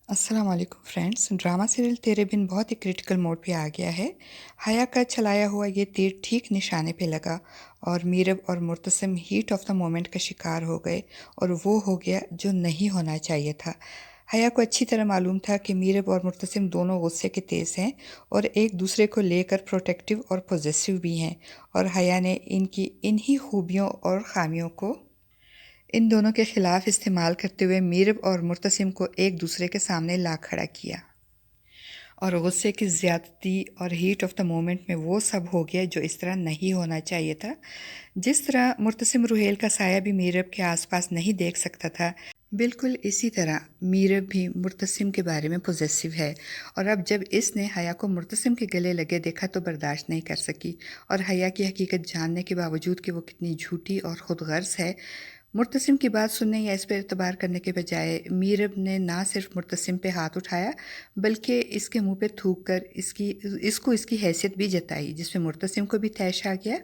अस्सलाम वालेकुम friends. Drama serial तेरे बिन बहुत ही क्रिटिकल मोड पे आ गया है। हया का चलाया हुआ ये तीर ठीक निशाने पे लगा और मीरब और Murtasim heat of the moment का शिकार हो गए और वो हो गया जो नहीं होना चाहिए था। हया को अच्छी तरह मालूम था कि मीरब और मुर्तसिम दोनों गुस्से के तेज हैं और एक दूसरे को लेकर प्रोटेक्टिव और पॉजेसिव भी हैं, और हया ने इनकी इन्हीं खूबियों और खामियों को इन दोनों के खिलाफ इस्तेमाल करते हुए मीरब और मुर्तसिम को एक दूसरे के सामने ला खड़ा किया, और गुस्से की ज़्यादती और हीट ऑफ द मोमेंट में वो सब हो गया जो इस तरह नहीं होना चाहिए था। जिस तरह मुर्तसिम रुहेल का साया भी मीरब के आसपास नहीं देख सकता था, बिल्कुल इसी तरह मीरब भी मुर्तसिम के बारे में पॉजेसिव है। और अब जब इसने हया को मुर्तसिम के गले लगे देखा तो बर्दाश्त नहीं कर सकी, और हया की हकीकत जानने के बावजूद कि वो कितनी झूठी और खुदगर्ज है, मुर्तसिम की बात सुनने या इस पर एतबार करने के बजाय मीरब ने ना सिर्फ मुर्तसिम पे हाथ उठाया बल्कि इसके मुंह पे थूक कर इसकी हैसियत भी जताई, जिसमें मुर्तसिम को भी तैश आ गया।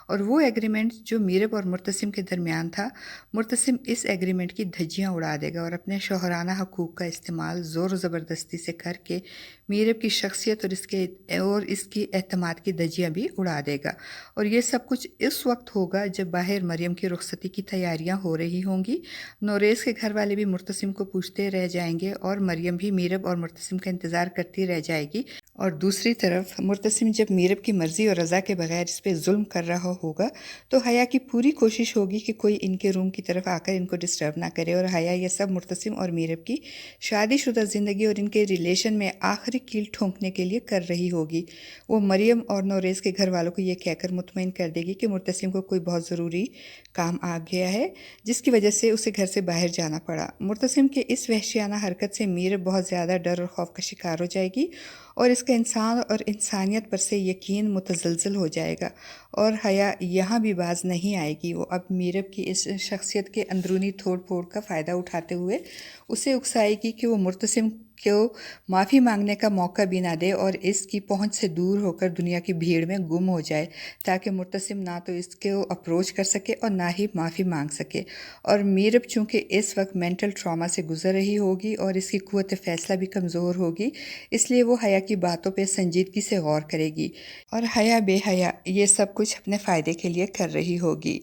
और वो एग्रीमेंट जो मीरब और मुर्तसिम के दरमियान था, मुर्तसिम इस एग्रीमेंट की धज्जियां उड़ा देगा और अपने शोहराना हकूक़ का इस्तेमाल ज़ोर ज़बरदस्ती से करके मीरब की शख्सियत और इसकी एतमाद की धज्जियां भी उड़ा देगा। और ये सब कुछ इस वक्त होगा जब बाहर मरियम की रुखसती की तैयारियां हो रही होंगी। नोरेस के घर वाले भी मुर्तसिम को पूछते रह जाएंगे और मरियम भी मीरब और मुर्तसिम का इंतज़ार करती रह जाएगी। और दूसरी तरफ मुर्तसिम जब मीरब की मर्ज़ी और रज़ा के बगैर इस पर जुल्म कर रहा होगा तो हया की पूरी कोशिश होगी कि कोई इनके रूम की तरफ आकर इनको डिस्टर्ब ना करे, और हया ये सब मुर्तसिम और मीरब की शादीशुदा ज़िंदगी और इनके रिलेशन में आखिरी कील ठोंकने के लिए कर रही होगी। वो मरियम और नोरेस के घर वालों को ये कहकर मुतमईन कर देगी कि मुर्तसिम को कोई बहुत ज़रूरी काम आ गया है जिसकी वजह से उसे घर से बाहर जाना पड़ा। मुर्तसिम के इस वहशियाना हरकत से मीरब बहुत ज़्यादा डर और खौफ का शिकार हो जाएगी और इसका इंसान और इंसानियत पर से यकीन मुतज़लज़ल हो जाएगा। और हया यहाँ भी बाज नहीं आएगी। वो अब मीरब की इस शख्सियत के अंदरूनी तोड़ फोड़ का फ़ायदा उठाते हुए उसे उकसाएगी कि वो मुर्तसिम को माफ़ी मांगने का मौका भी ना दे और इसकी पहुंच से दूर होकर दुनिया की भीड़ में गुम हो जाए, ताकि मुर्तसिम ना तो इसको अप्रोच कर सके और ना ही माफ़ी मांग सके। और मीरब चूँकि इस वक्त मेंटल ट्रॉमा से गुजर रही होगी और इसकी क़ुव्वत फ़ैसला भी कमज़ोर होगी, इसलिए वो हया की बातों पर संजीदगी से गौर करेगी। और हया बेहया ये सब कुछ अपने फ़ायदे के लिए कर रही होगी,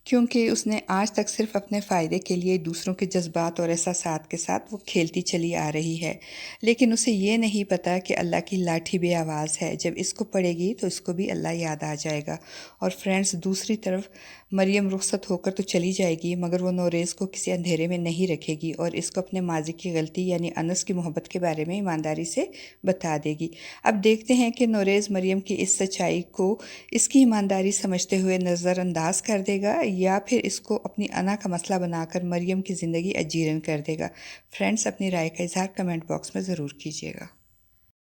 क्योंकि उसने आज तक सिर्फ अपने फ़ायदे के लिए दूसरों के जज्बात और एहसासात के साथ वो खेलती चली आ रही है। लेकिन उसे ये नहीं पता कि अल्लाह की लाठी बे आवाज़ है, जब इसको पड़ेगी तो इसको भी अल्लाह याद आ जाएगा। और फ्रेंड्स, दूसरी तरफ मरियम रुखसत होकर तो चली जाएगी, मगर वो नोरेस को किसी अंधेरे में नहीं रखेगी और इसको अपने माजी की गलती यानी अनस की मोहब्बत के बारे में ईमानदारी से बता देगी। अब देखते हैं कि नोरेस मरियम की इस सच्चाई को इसकी ईमानदारी समझते हुए नज़रअंदाज कर देगा या फिर इसको अपनी अना का मसला बनाकर मरियम की ज़िंदगी अजीरन कर देगा। फ्रेंड्स, अपनी राय का इजहार कमेंट बॉक्स में ज़रूर कीजिएगा।